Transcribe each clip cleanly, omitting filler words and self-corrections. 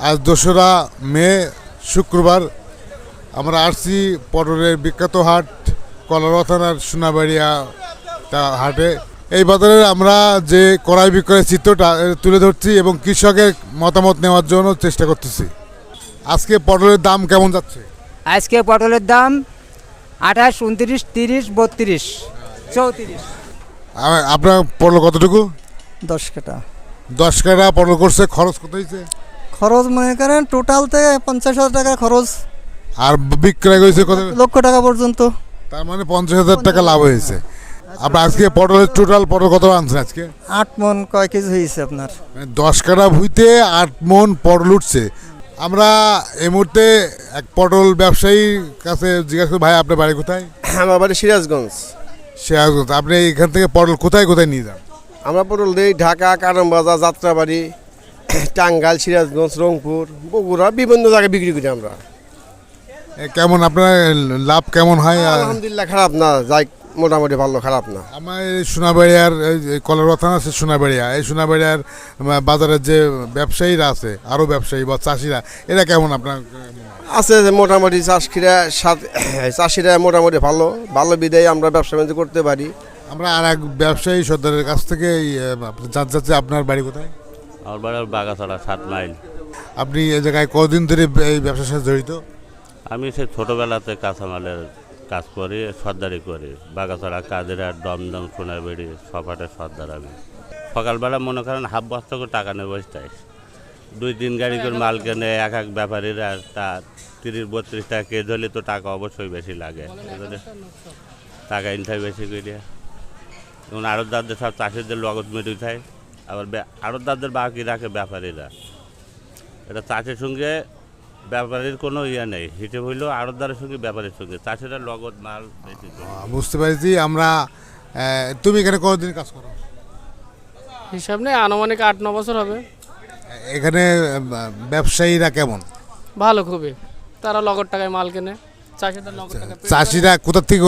আজ ২রা মে শুক্রবার আমরা আসছি পটলের বিখ্যাত হাট কলারোয়া থানার সোনাবাড়িয়া হাটে। এই বাজারে আমরা যে ক্রয় বিক্রয়ের চিত্রটা তুলে ধরছি এবং কৃষকের মতামত নেওয়ার জন্য চেষ্টা করতেছি। আজকে পটলের দাম কেমন যাচ্ছে? আজকে পটলের দাম ২৮, ২৯, ৩০, ৩২, ৩৪। আপনার পটল কতটুকু? 10 কাটা। 10 কাটা পটল করছে। খরচ কত হয়েছে? খরচ মনে করেন টোটালতে 50,000 টাকা খরচ। আর বিক্রয় করেছে কত? লক্ষ টাকা পর্যন্ত। তার মানে 50,000 টাকা লাভ হয়েছে। আপনার আজকে পটলের টোটাল পটল কত আনছেন আজকে? 8 মন কয় কেজি হয়েছে আপনার? 10 কাটা ভুইতে 8 মন পটল উঠছে। আমরা এই মুহূর্তে এক পটল ব্যবসায়ীর কাছে জিজ্ঞাসা করি, ভাই আপনার বাড়ি কোথায়? আমার বাড়ি সিরাজগঞ্জ। সিরাজগঞ্জ। আপনি এখান থেকে পটল কোথায় কোথায় নিয়ে যান? আমরা পটল দিই ঢাকা, কারমবাজার, যাত্রাবাড়ি, টাঙ্গাইল, সিরাজগঞ্জ, রংপুর, বগুড়া, বিভিন্ন জায়গায় বিক্রি করি আমরা। কেমন আপনার লাভ কেমন হয়? আলহামদুলিল্লাহ, খারাপ না, যাই মোটামুটি ভালো, খারাপ না। আমার এই সোনাবাড়িয়ার কলারোয়া থানা আছে সোনাবাড়িয়া, এই সোনাবাড়িয়ার বাজারের যে ব্যবসায়ীরা আছে, আরও ব্যবসায়ী বা চাষিরা, এরা কেমন আপনার? আছে যে মোটামুটি চাষিরা মোটামুটি ভালো ভালো বিদায় আমরা ব্যবসা বাণিজ্য করতে পারি। আমরা আর এক ব্যবসায়ী সর্দারের কাছ থেকে জানতে চাচ্ছি, আপনার বাড়ি কোথায়? আমার বাড়ি বাগাছড়া 7 মাইল। আপনি এই জায়গায় কদিন ধরে এই ব্যবসার সাথে জড়িত? আমি সে ছোটোবেলাতে কাঁচামালের কাজ করি, সর্দারি করি। বাগাছড়া, কাজিরা, দমদম, সোনাবাড়ি সপাটের সর্দার আমি। সকালবেলা মনে করেন হাফ বস্তা করে টাকা নেই, বসতাই 2-3 গাড়ি করে মাল কেনে এক এক ব্যাপারীরা। তা 30-32 টাকা কেজি হলে তো টাকা অবশ্যই বেশি লাগে, টাকা ইনটাই বেশি করে। এবং আড়তদারদের সব চাষিদের লগত মেরে উঠায়, আবার আড়তদারদের বাকি রাখে ব্যাপারীরা। এটা চাষের সঙ্গে ব্যাপারীর কোনো ইয়ে নেই, হিসেব হইলো আড়তদারের সঙ্গে ব্যাপারীর সঙ্গে, চাষিরা লগত মাল বেশি। বুঝতে পারছি আমরা। তুমি এখানে কতদিন কাজ করো? হিসাব নেই, আনুমানিক 8-9 বছর হবে। এখানে ব্যবসায়ীরা কেমন? ভালো, খুবই। তারা নগদ টাকায় মাল কেনে, চাষিদের নগদ টাকা। চাষিরা কোথা থেকে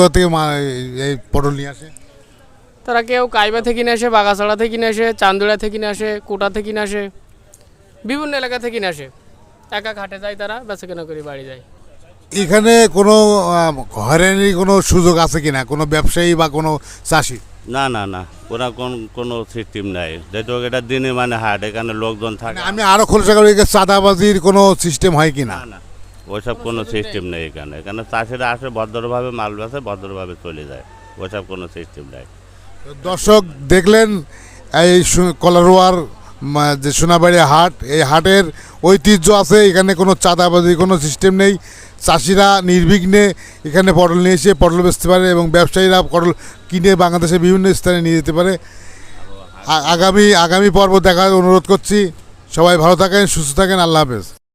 এই পটল নিয়ে আসে? তারা কেউ কাইবা থেকে কিনে আসে, বাগাছড়া থেকে কিনে আসে, চান্দুড়া থেকে কিনে আসে, কোটা থেকে কিনে আসে, বিভিন্ন এলাকা থেকে কিনে আসে। এক এক হাটে যায়, তারা বেচা কেনা করে বাড়ি যায়। এখানে কোনো হয়রানির কোনো সুযোগ আছে কিনা কোনো ব্যবসায়ী বা কোনো চাষি? না না না, ওরা কোনো সিস্টেম নাই, যেহেতু এটা দিনে মানে হাট, এখানে লোকজন থাকে। আমি আরো খোলসা করি, চাঁদাবাজির কোনো সিস্টেম হয় কিনা? না না, ওইসব কোনো সিস্টেম নেই এখানে। এখানে চাষিরা আসে ভদ্রভাবে মাল বেচে, ভদ্রভাবে চলে যায়, ওইসব কোনো সিস্টেম নাই। দর্শক দেখলেন এই কলারোয়ার যে সোনাবাড়িয়া হাট, এই হাটের ঐতিহ্য আছে। এখানে কোনো চাঁদাবাজি কোনো সিস্টেম নেই। চাষিরা নির্বিঘ্নে এখানে পটল নিয়ে এসে পটল বেচতে পারে এবং ব্যবসায়ীরা পটল কিনে বাংলাদেশের বিভিন্ন স্থানে নিয়ে যেতে পারে। আগামী পর্ব দেখার অনুরোধ করছি। সবাই ভালো থাকেন, সুস্থ থাকেন। আল্লাহ হাফেজ।